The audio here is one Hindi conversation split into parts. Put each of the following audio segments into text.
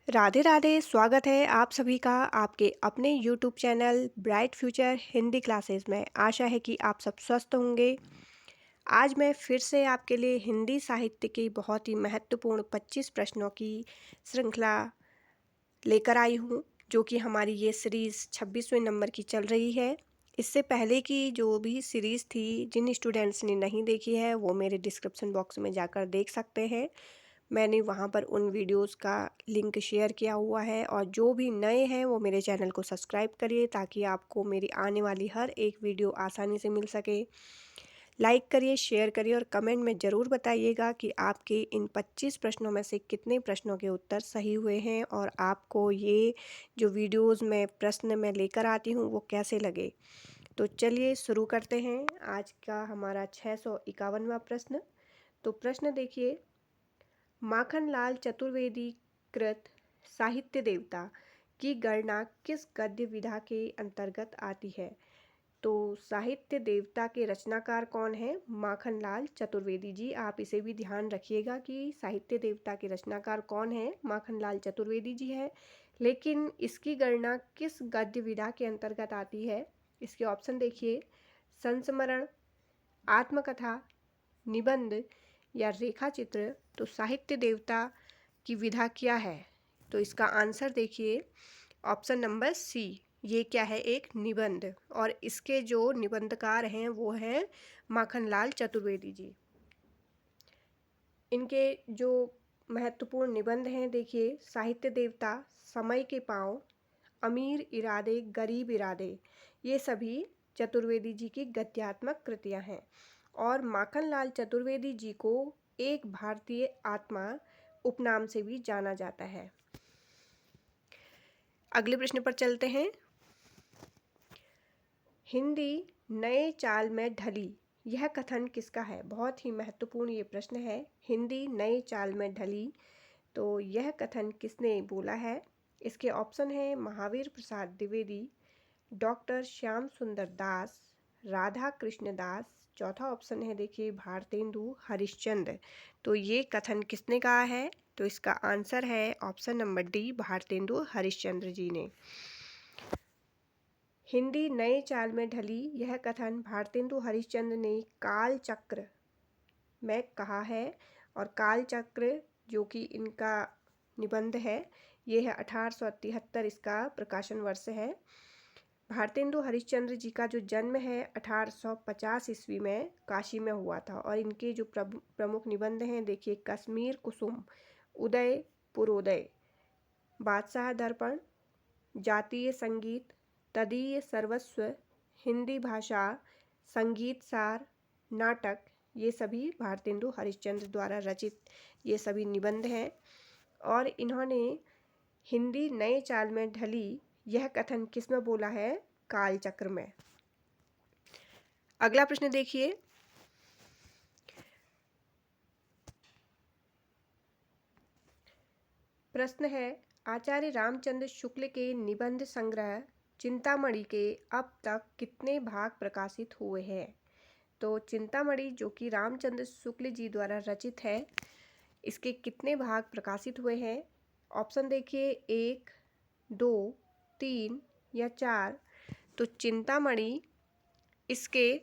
राधे राधे। स्वागत है आप सभी का आपके अपने YouTube channel bright future Hindi classes में। आशा है कि आप सब स्वस्थ होंगे। आज मैं फिर से आपके लिए हिंदी साहित्य की बहुत ही महत्वपूर्ण 25 प्रश्नों की श्रृंखला लेकर आई हूँ, जो कि हमारी ये सीरीज़ 26वें नंबर की चल रही है। इससे पहले की जो भी सीरीज़ थी, जिन स्टूडेंट्स ने नहीं देखी है वो मेरे डिस्क्रिप्शन बॉक्स में जाकर देख सकते हैं। मैंने वहाँ पर उन वीडियोस का लिंक शेयर किया हुआ है, और जो भी नए हैं वो मेरे चैनल को सब्सक्राइब करिए ताकि आपको मेरी आने वाली हर एक वीडियो आसानी से मिल सके। लाइक करिए, शेयर करिए और कमेंट में ज़रूर बताइएगा कि आपके इन 25 प्रश्नों में से कितने प्रश्नों के उत्तर सही हुए हैं और आपको ये जो वीडियोस में प्रश्न मैं लेकर आती हूँ वो कैसे लगे। तो चलिए शुरू करते हैं आज का हमारा 651वां प्रश्न। तो प्रश्न देखिए, माखनलाल चतुर्वेदी कृत साहित्य देवता की गणना किस गद्य विधा के अंतर्गत आती है? तो साहित्य देवता के रचनाकार कौन है? माखनलाल चतुर्वेदी जी। आप इसे भी ध्यान रखिएगा कि साहित्य देवता के रचनाकार कौन है? माखनलाल चतुर्वेदी जी है। लेकिन इसकी गणना किस गद्य विधा के अंतर्गत आती है? इसके ऑप्शन देखिए, संस्मरण, आत्मकथा, निबंध या रेखा चित्र। तो साहित्य देवता की विधा क्या है? तो इसका आंसर देखिए, ऑप्शन नंबर सी। ये क्या है? एक निबंध। और इसके जो निबंधकार हैं वो हैं माखनलाल चतुर्वेदी जी। इनके जो महत्वपूर्ण निबंध हैं देखिए, साहित्य देवता, समय के पाँव, अमीर इरादे गरीब इरादे, ये सभी चतुर्वेदी जी की गद्यात्मक कृतियां हैं। और माखनलाल चतुर्वेदी जी को एक भारतीय आत्मा उपनाम से भी जाना जाता है। अगले प्रश्न पर चलते हैं। हिंदी नए चाल में ढली, यह कथन किसका है? बहुत ही महत्वपूर्ण ये प्रश्न है। हिंदी नए चाल में ढली, तो यह कथन किसने बोला है? इसके ऑप्शन हैं महावीर प्रसाद द्विवेदी, डॉक्टर श्याम सुंदर दास, राधा कृष्ण दास। चौथा ऑप्शन है देखिए, भारतेंदु हरिश्चंद्र। तो ये कथन किसने कहा है? तो इसका आंसर है option number D, Bharatendu Harishchandra ji ने। हिंदी नए चाल में ढली, यह कथन भारतेंदु हरिश्चंद्र ने काल चक्र में कहा है। और काल चक्र जो कि इनका निबंध है, ये है 1873, इसका प्रकाशन वर्ष है। भारतेंदु हरिश्चंद्र जी का जो जन्म है 1850 ईस्वी में काशी में हुआ था। और इनके जो प्रमुख निबंध हैं देखिए, कश्मीर कुसुम, उदय पुरोदय, बादशाह दर्पण, जातीय संगीत, तदीय सर्वस्व, हिंदी भाषा, संगीत सार, नाटक, ये सभी भारतेंदु हरिश्चंद्र द्वारा रचित ये सभी निबंध हैं। और इन्होंने हिंदी नए चाल में ढली यह कथन किस में बोला है? काल चक्र में। अगला प्रश्न देखिए, प्रश्न है, आचार्य रामचंद्र शुक्ल के निबंध संग्रह चिंतामणि के अब तक कितने भाग प्रकाशित हुए हैं? तो चिंतामणि जो कि रामचंद्र शुक्ल जी द्वारा रचित है, इसके कितने भाग प्रकाशित हुए हैं? ऑप्शन देखिए, 1, 2, 3 या 4। तो चिंतामणि इसके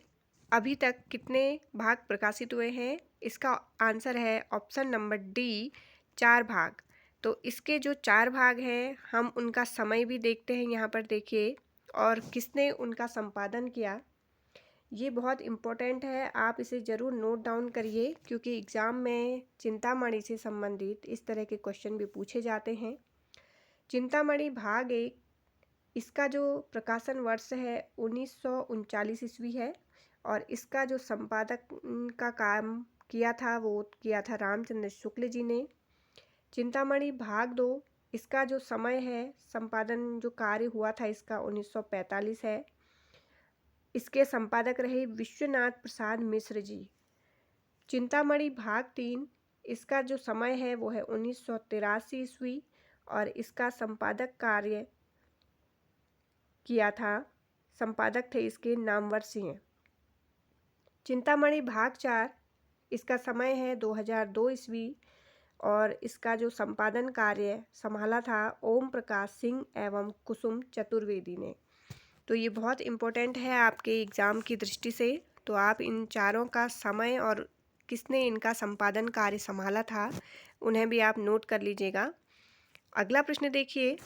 अभी तक कितने भाग प्रकाशित हुए हैं? इसका आंसर है ऑप्शन नंबर डी, 4 भाग। तो इसके जो 4 भाग हैं, हम उनका समय भी देखते हैं यहाँ पर देखिए, और किसने उनका संपादन किया, ये बहुत इम्पोर्टेंट है। आप इसे ज़रूर नोट डाउन करिए, क्योंकि एग्ज़ाम में चिंतामणि से संबंधित इस तरह के क्वेश्चन भी पूछे जाते हैं। चिंतामणि भाग 1, इसका जो प्रकाशन वर्ष है 1939 ईस्वी है। और इसका जो संपादक का काम किया था वो किया था रामचंद्र शुक्ल जी ने। चिंतामणि भाग 2, इसका जो समय है, संपादन जो कार्य हुआ था इसका 1945 है। इसके संपादक रहे विश्वनाथ प्रसाद मिश्र जी। चिंतामणि भाग 3, इसका जो समय है वो है 1983 ईस्वी, और इसका संपादक कार्य किया था, संपादक थे इसके नामवर सिंह। चिंतामणि भाग 4, इसका समय है 2002 ईस्वी, और इसका जो संपादन कार्य संभाला था ओम प्रकाश सिंह एवं कुसुम चतुर्वेदी ने। तो ये बहुत इम्पोर्टेंट है आपके एग्ज़ाम की दृष्टि से। तो आप इन चारों का समय और किसने इनका संपादन कार्य संभाला था उन्हें भी आप नोट कर लीजिएगा। अगला प्रश्न देखिए,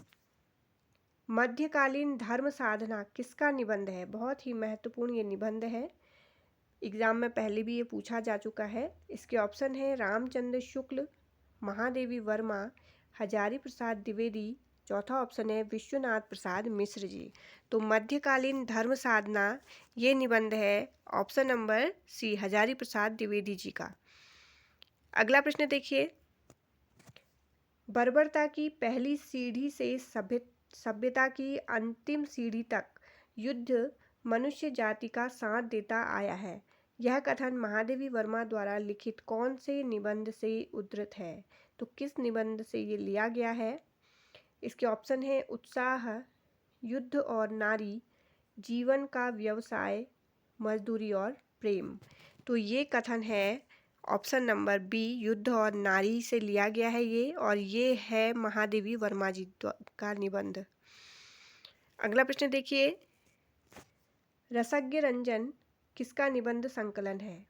मध्यकालीन धर्म साधना किसका निबंध है? बहुत ही महत्वपूर्ण ये निबंध है, एग्ज़ाम में पहले भी ये पूछा जा चुका है। इसके ऑप्शन है रामचंद्र शुक्ल, महादेवी वर्मा, हजारी प्रसाद द्विवेदी, चौथा ऑप्शन है विश्वनाथ प्रसाद मिश्र जी। तो मध्यकालीन धर्म साधना ये निबंध है ऑप्शन नंबर सी, हजारी प्रसाद द्विवेदी जी का। अगला प्रश्न देखिए, बर्बरता की पहली सीढ़ी से सभ्यता की अंतिम सीढ़ी तक युद्ध मनुष्य जाति का साथ देता आया है। यह कथन महादेवी वर्मा द्वारा लिखित कौन से निबंध से उद्धृत है? तो किस निबंध से ये लिया गया है? इसके ऑप्शन है उत्साह, युद्ध और नारी, जीवन का व्यवसाय, मजदूरी और प्रेम। तो ये कथन है ऑप्शन नंबर बी, युद्ध और नारी से लिया गया है ये, और ये है महादेवी वर्मा जी का निबंध। अगला प्रश्न देखिए, रसज्ञ रंजन किसका निबंध संकलन है?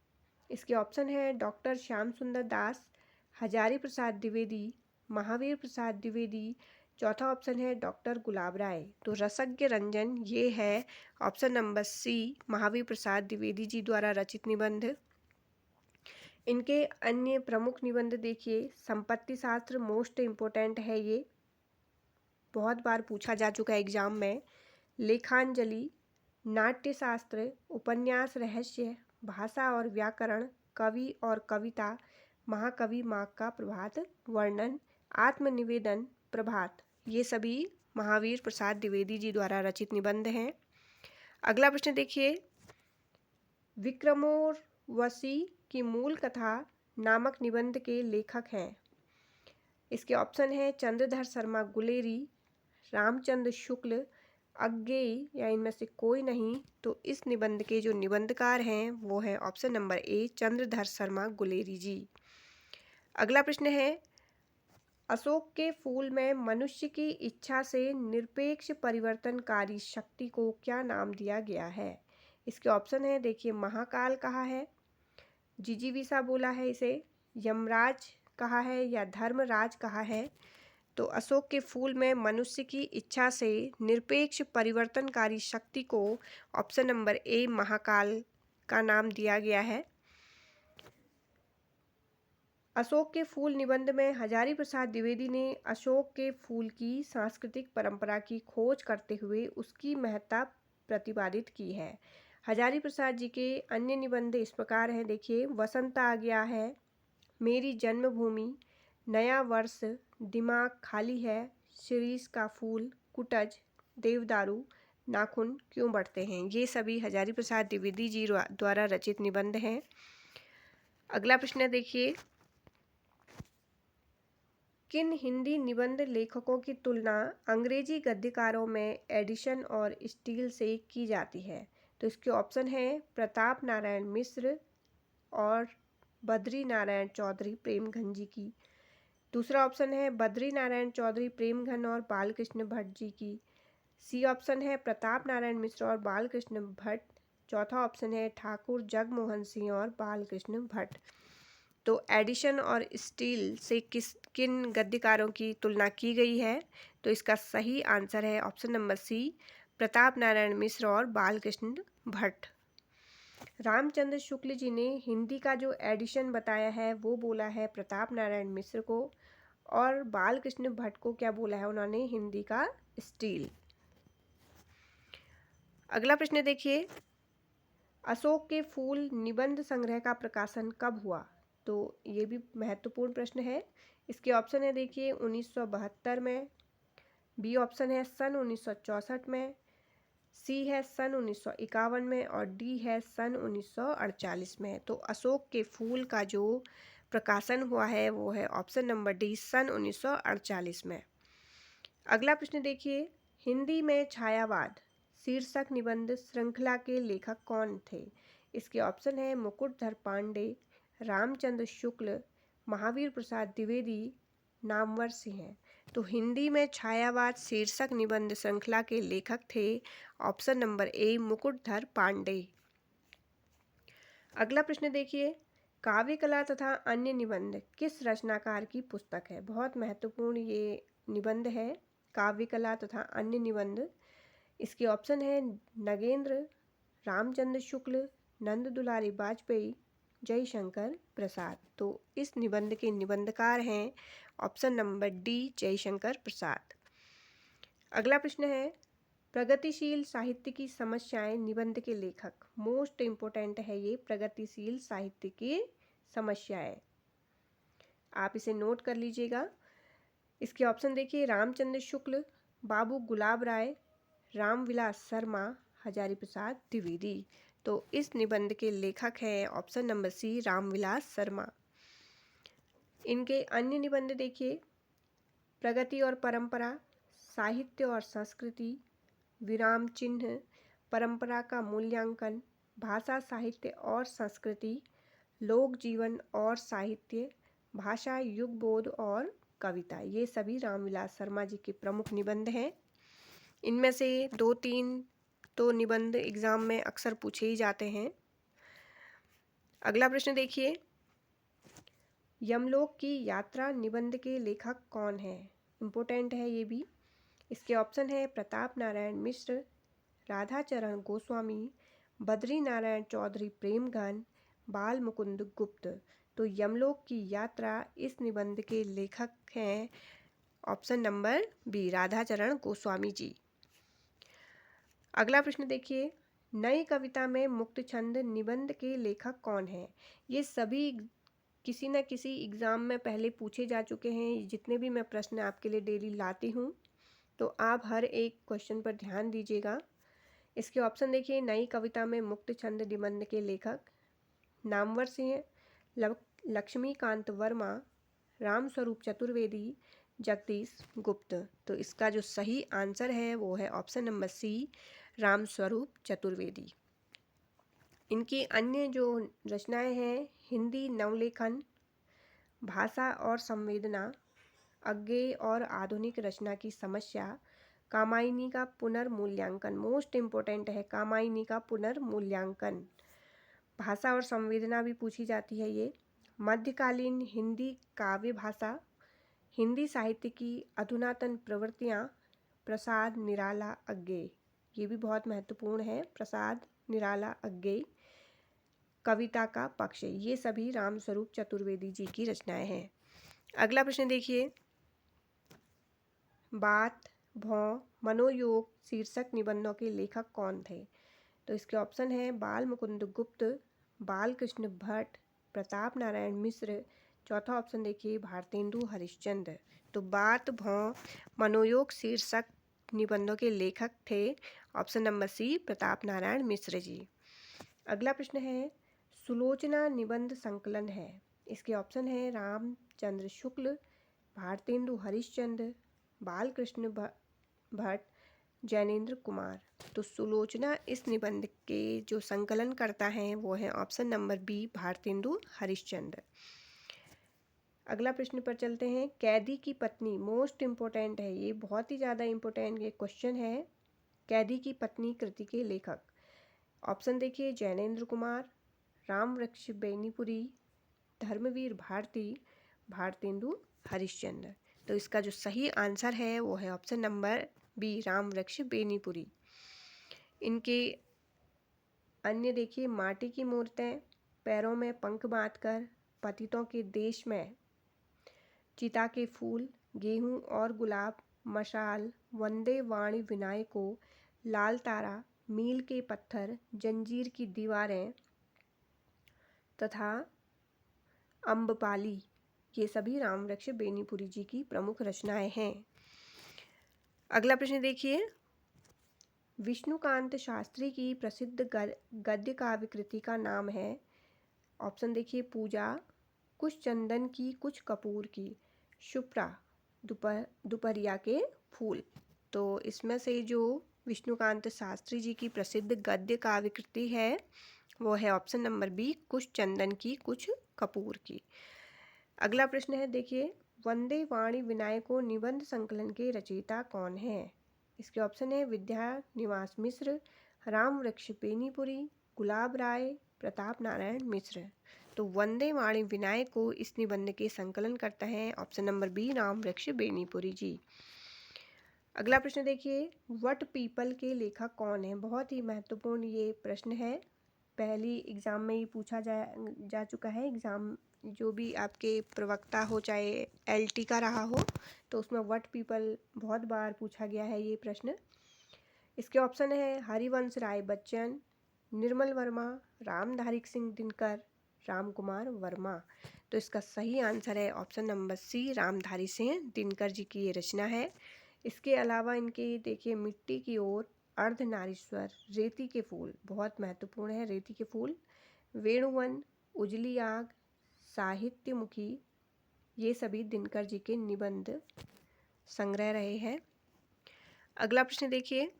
इसके ऑप्शन है डॉक्टर श्याम सुंदर दास, हजारी प्रसाद द्विवेदी, महावीर प्रसाद द्विवेदी, चौथा ऑप्शन है डॉक्टर गुलाब राय। तो रसज्ञ रंजन ये है ऑप्शन नंबर सी, महावीर प्रसाद द्विवेदी जी द्वारा रचित निबंध। इनके अन्य प्रमुख निबंध देखिए, संपत्ति शास्त्र मोस्ट इम्पोर्टेंट है, ये बहुत बार पूछा जा चुका है एग्जाम में। लेखांजलि, नाट्य शास्त्र, उपन्यास रहस्य, भाषा और व्याकरण, कवि और कविता, महाकवि माँ का प्रभात वर्णन, आत्मनिवेदन, प्रभात, ये सभी महावीर प्रसाद द्विवेदी जी द्वारा रचित निबंध हैं। अगला प्रश्न देखिए, विक्रमोर्वशी की मूल कथा नामक निबंध के लेखक हैं? इसके ऑप्शन है चंद्रधर शर्मा गुलेरी, रामचंद्र शुक्ल, अज्ञेय या इनमें से कोई नहीं। तो इस निबंध के जो निबंधकार हैं वो है option number A, Chandradhar Sharma Guleri ji. अगला प्रश्न है, अशोक के फूल में मनुष्य की इच्छा से निरपेक्ष परिवर्तनकारी शक्ति को क्या नाम दिया गया है? इसके ऑप्शन है देखिए, महाकाल कहा है, जिजीविषा बोला है इसे, यमराज कहा है या धर्मराज कहा है। तो अशोक के फूल में मनुष्य की इच्छा से निरपेक्ष परिवर्तनकारी शक्ति को ऑप्शन नंबर ए, महाकाल का नाम दिया गया है। अशोक के फूल निबंध में हजारी प्रसाद द्विवेदी ने अशोक के फूल की सांस्कृतिक परंपरा की खोज करते हुए उसकी महत्ता प्रतिपादित की है। हजारी प्रसाद जी के अन्य निबंध इस प्रकार हैं, देखिए, वसंत आ गया है, मेरी जन्मभूमि, नया वर्ष, दिमाग खाली है, शिरीष का फूल, कुटज, देवदारू, नाखून क्यों बढ़ते हैं। ये सभी हजारी प्रसाद द्विवेदी जी द्वारा रचित निबंध हैं। अगला प्रश्न देखिए, किन हिंदी निबंध लेखकों की तुलना अंग्रेजी गद्यकारों में एडिशन और स्टील से की जाती है? तो इसके ऑप्शन है प्रताप नारायण मिश्र और बद्री नारायण चौधरी प्रेमघन जी की। दूसरा ऑप्शन है बद्री नारायण चौधरी प्रेमघन और बालकृष्ण भट्ट जी की। सी ऑप्शन है प्रताप नारायण मिश्र और बालकृष्ण भट्ट। चौथा ऑप्शन है ठाकुर जगमोहन सिंह और बालकृष्ण भट्ट। तो एडिशन और स्टील से किन गद्यकारों की तुलना की गई है? तो इसका सही आंसर है option number C, Pratap Narayan Mishra और बालकृष्ण भट्ट। रामचंद्र शुक्ल जी ने हिंदी का जो एडिशन बताया है वो बोला है प्रताप नारायण मिश्र को, और बालकृष्ण भट्ट को क्या बोला है उन्होंने, हिंदी का स्टील। अगला प्रश्न देखिए, अशोक के फूल निबंध संग्रह का प्रकाशन कब हुआ? तो ये भी महत्वपूर्ण प्रश्न है। इसके ऑप्शन है देखिए 1972 में, बी ऑप्शन है सन 1964 में, सी है सन 1951 में और डी है सन 1948 में। तो अशोक के फूल का जो प्रकाशन हुआ है वो है ऑप्शन नंबर डी, सन 1948 में। अगला प्रश्न देखिए, हिंदी में छायावाद शीर्षक निबंध श्रृंखला के लेखक कौन थे? इसके ऑप्शन है मुकुटधर पांडे, रामचंद्र शुक्ल, महावीर प्रसाद द्विवेदी नामवर से हैं। तो हिंदी में छायावाद शीर्षक निबंध श्रृंखला के लेखक थे option number A Mukutdhar Pandey. अगला प्रश्न देखिए, काव्य कला तथा अन्य निबंध किस रचनाकार की पुस्तक है? बहुत महत्वपूर्ण ये निबंध है, काव्य कला तथा अन्य निबंध। इसके ऑप्शन है नगेंद्र, रामचंद्र शुक्ल, नंद दुलारी वाजपेयी, जयशंकर प्रसाद। तो इस निबंध के निबंधकार हैं option number D Jaishankar Prasad. अगला प्रश्न है, प्रगतिशील साहित्य की समस्याएं निबंध के लेखक। मोस्ट इम्पोर्टेंट है ये प्रगतिशील साहित्य की समस्याएं, आप इसे नोट कर लीजिएगा। इसके ऑप्शन देखिए, रामचंद्र शुक्ल, बाबू गुलाब राय, रामविलास शर्मा, हजारी प्रसाद द्विवेदी। तो इस निबंध के लेखक हैं option number C Ramvilas Sharma. इनके अन्य निबंध देखिए, प्रगति और परंपरा, साहित्य और संस्कृति, विराम चिन्ह, परंपरा का मूल्यांकन, भाषा साहित्य और संस्कृति, लोक जीवन और साहित्य, भाषा युगबोध और कविता। ये सभी रामविलास शर्मा जी के प्रमुख निबंध हैं। इनमें से 2-3 तो निबंध एग्जाम में अक्सर पूछे ही जाते हैं। अगला प्रश्न देखिए, यमलोक की यात्रा निबंध के लेखक कौन है? इम्पोर्टेंट है ये भी। इसके ऑप्शन है प्रताप नारायण मिश्र, राधाचरण गोस्वामी, बद्री नारायण चौधरी प्रेमघन, बाल मुकुंद गुप्त। तो यमलोक की यात्रा इस निबंध के लेखक हैं option number B Radhacharan Goswami ji. अगला प्रश्न देखिए, नई कविता में मुक्त छंद निबंध के लेखक कौन है? ये सभी किसी न किसी एग्ज़ाम में पहले पूछे जा चुके हैं। जितने भी मैं प्रश्न आपके लिए डेली लाती हूँ, तो आप हर एक क्वेश्चन पर ध्यान दीजिएगा। इसके ऑप्शन देखिए, नई कविता में मुक्त छंद निबंध के लेखक नामवर से हैं लक्ष्मीकांत वर्मा, रामस्वरूप चतुर्वेदी, जगदीश गुप्त। तो इसका जो सही आंसर है वो है option number C Ramswaroop Chaturvedi. इनकी अन्य जो रचनाएं हैं, हिंदी नवलेखन, भाषा और संवेदना, अज्ञेय और आधुनिक रचना की समस्या, कामायनी का पुनर्मूल्यांकन। मोस्ट इम्पोर्टेंट है कामायनी का पुनर्मूल्यांकन। भाषा और संवेदना भी पूछी जाती है ये। मध्यकालीन हिंदी काव्य भाषा, हिंदी साहित्य की अधुनातन प्रवृत्तियाँ, प्रसाद निराला अज्ञेय। ये भी बहुत महत्वपूर्ण है, प्रसाद निराला अज्ञेय, कविता का पक्ष। ये सभी रामस्वरूप चतुर्वेदी जी की रचनाएं हैं। अगला प्रश्न देखिए, बात भौं मनोयोग शीर्षक निबंधों के लेखक कौन थे? तो इसके ऑप्शन है बाल मुकुंद गुप्त, बालकृष्ण भट्ट, प्रताप नारायण मिश्र। चौथा ऑप्शन देखिए भारतेंदु हरिश्चंद्र। तो बात भौं मनोयोग शीर्षक निबंधों के लेखक थे option number C Pratap Narayan Mishra ji. अगला प्रश्न है, सुलोचना निबंध संकलन है। इसके ऑप्शन है रामचंद्र शुक्ल, भारतेंदु हरिश्चंद्र, बालकृष्ण भट्ट, जैनेन्द्र कुमार। तो सुलोचना इस निबंध के जो संकलन करता है वो है option number B Bharatendu Harishchandra. अगला प्रश्न पर चलते हैं, कैदी की पत्नी। मोस्ट इम्पोर्टेंट है ये, बहुत ही ज़्यादा इम्पोर्टेंट ये क्वेश्चन है। कैदी की पत्नी कृति के लेखक। ऑप्शन देखिए, जैनेन्द्र कुमार, रामवृक्ष बेनीपुरी, धर्मवीर भारती, भारतेंदु हरिश्चंद्र। तो इसका जो सही आंसर है वो है option number B Rambriksh Benipuri. इनके अन्य देखिए, माटी की मूर्तें, पैरों में पंख बांधकर, पतितों के देश में, चिता के फूल, गेहूं और गुलाब, मशाल, वंदे वाणी विनायको, लाल तारा, मील के पत्थर, जंजीर की दीवारें तथा अम्बपाली। ये सभी रामवृक्ष बेनीपुरी जी की प्रमुख रचनाएं हैं। अगला प्रश्न देखिए, विष्णुकांत शास्त्री की प्रसिद्ध गद्य काव्य कृति का नाम है। ऑप्शन देखिए, पूजा, कुछ चंदन की कुछ कपूर की, शुभ्रा, दोपहरिया के फूल। तो इसमें से जो विष्णुकांत शास्त्री जी की प्रसिद्ध गद्य काव्य कृति है वो है ऑप्शन नंबर बी कुछ चंदन की कुछ कपूर की। अगला प्रश्न है, देखिए, वंदे वाणी विनायको निबंध संकलन के रचयिता कौन है? इसके ऑप्शन है विद्या निवास मिश्र, राम वृक्ष बेनीपुरी, गुलाब राय, प्रताप नारायण मिश्र। तो वंदे वाणी विनायक को इस निबंध के संकलन करता है ऑप्शन नंबर बी, राम वृक्ष बेनीपुरी जी। अगला प्रश्न देखिए, वट पीपल के लेखक कौन है? बहुत ही महत्वपूर्ण ये प्रश्न है, पहली एग्जाम में ही पूछा जा चुका है। एग्जाम जो भी आपके प्रवक्ता हो, चाहे एलटी का रहा हो, तो उसमें वट पीपल बहुत बार पूछा गया है ये प्रश्न। इसके ऑप्शन है हरिवंश राय बच्चन, निर्मल वर्मा, रामधारी सिंह दिनकर, राम कुमार वर्मा। तो इसका सही आंसर है option number C, Ramdhari Singh Dinkar ji की ये रचना है। इसके अलावा इनके देखिए, मिट्टी की ओर, अर्धनारीश्वर, रेती के फूल, बहुत महत्वपूर्ण है रेती के फूल, वेणुवन, उजली आग, साहित्यमुखी, ये सभी दिनकर जी के निबंध संग्रह रहे हैं। अगला प्रश्न देखिए,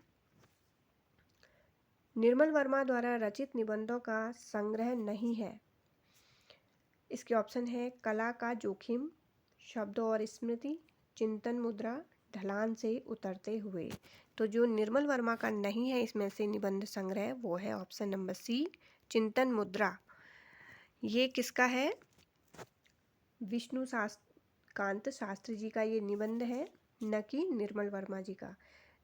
निर्मल वर्मा द्वारा रचित निबंधों का संग्रह नहीं है। इसके ऑप्शन है कला का जोखिम, शब्द और स्मृति, चिंतन मुद्रा, ढलान से उतरते हुए। तो जो निर्मल वर्मा का नहीं है इसमें से निबंध संग्रह, वो है ऑप्शन नंबर सी, चिंतन मुद्रा। ये किसका है? विष्णु कांत शास्त्री जी का ये निबंध है, न कि निर्मल वर्मा जी का।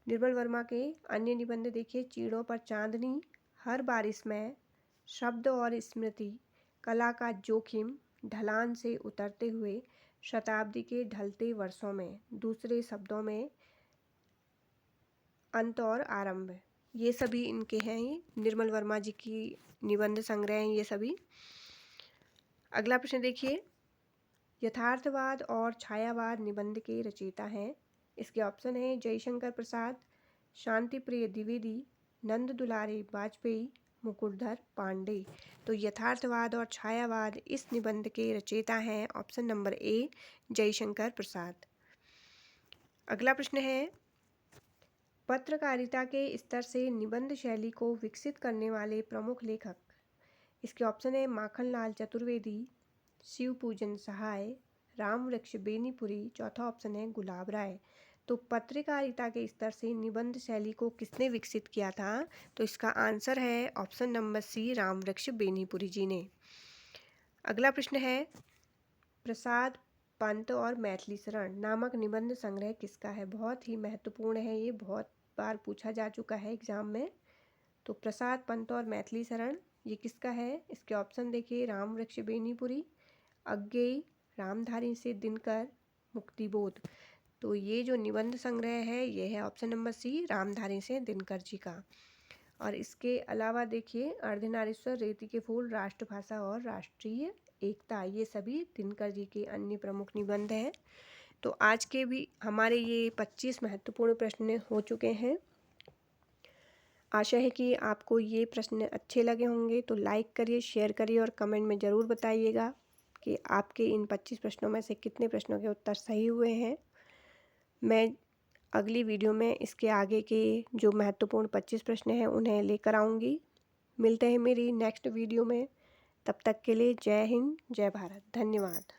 निर्मल वर्मा के अन्य निबंध देखिए, चीड़ों पर चांदनी, हर बारिश में, शब्द और स्मृति, कला का जोखिम, ढलान से उतरते हुए, शताब्दी के ढलते वर्षों में, दूसरे शब्दों में, अंत और आरंभ। ये सभी इनके हैं, ये निर्मल वर्मा जी की निबंध संग्रह हैं ये सभी। अगला प्रश्न देखिए, यथार्थवाद और छायावाद निबंध के रचयिता हैं। इसके ऑप्शन है जयशंकर प्रसाद, शांति प्रिय द्विवेदी, नंद दुलारे वाजपेयी, मुकुटधर पांडे। तो यथार्थवाद और छायावाद इस निबंध के रचयिता हैं ऑप्शन नंबर ए, जयशंकर प्रसाद। अगला प्रश्न है, पत्रकारिता के स्तर से निबंध शैली को विकसित करने वाले प्रमुख लेखक। इसके ऑप्शन है माखनलाल चतुर्वेदी, शिव पूजन सहाय, राम वृक्ष बेनीपुरी, चौथा ऑप्शन है गुलाब राय। तो पत्रकारिता के स्तर से निबंध शैली को किसने विकसित किया था? तो इसका आंसर है ऑप्शन नंबर सी, राम वृक्ष बेनीपुरी जी ने। अगला प्रश्न है, प्रसाद पंत और मैथिली शरण नामक निबंध संग्रह किसका है? बहुत ही महत्वपूर्ण है ये, बहुत बार पूछा जा चुका है एग्जाम में। तो प्रसाद पंत और मैथिली शरण ये किसका है? इसके ऑप्शन देखिए, राम वृक्ष बेनीपुरी, अज्ञेय, रामधारी से दिनकर, मुक्तिबोध। तो ये जो निबंध संग्रह है ये है ऑप्शन नंबर सी, रामधारी से दिनकर जी का। और इसके अलावा देखिए, अर्धनारीश्वर, रेती के फूल, राष्ट्रभाषा और राष्ट्रीय एकता, ये सभी दिनकर जी के अन्य प्रमुख निबंध हैं। तो आज के भी हमारे ये 25 महत्वपूर्ण प्रश्न हो चुके हैं। आशा है कि आपको ये प्रश्न अच्छे लगे होंगे। तो लाइक करिए, शेयर करिए और कमेंट में ज़रूर बताइएगा कि आपके इन 25 प्रश्नों में से कितने प्रश्नों के उत्तर सही हुए हैं। मैं अगली वीडियो में इसके आगे के जो महत्वपूर्ण 25 प्रश्न हैं उन्हें लेकर आऊँगी। मिलते हैं मेरी नेक्स्ट वीडियो में। तब तक के लिए जय हिंद, जय भारत, धन्यवाद।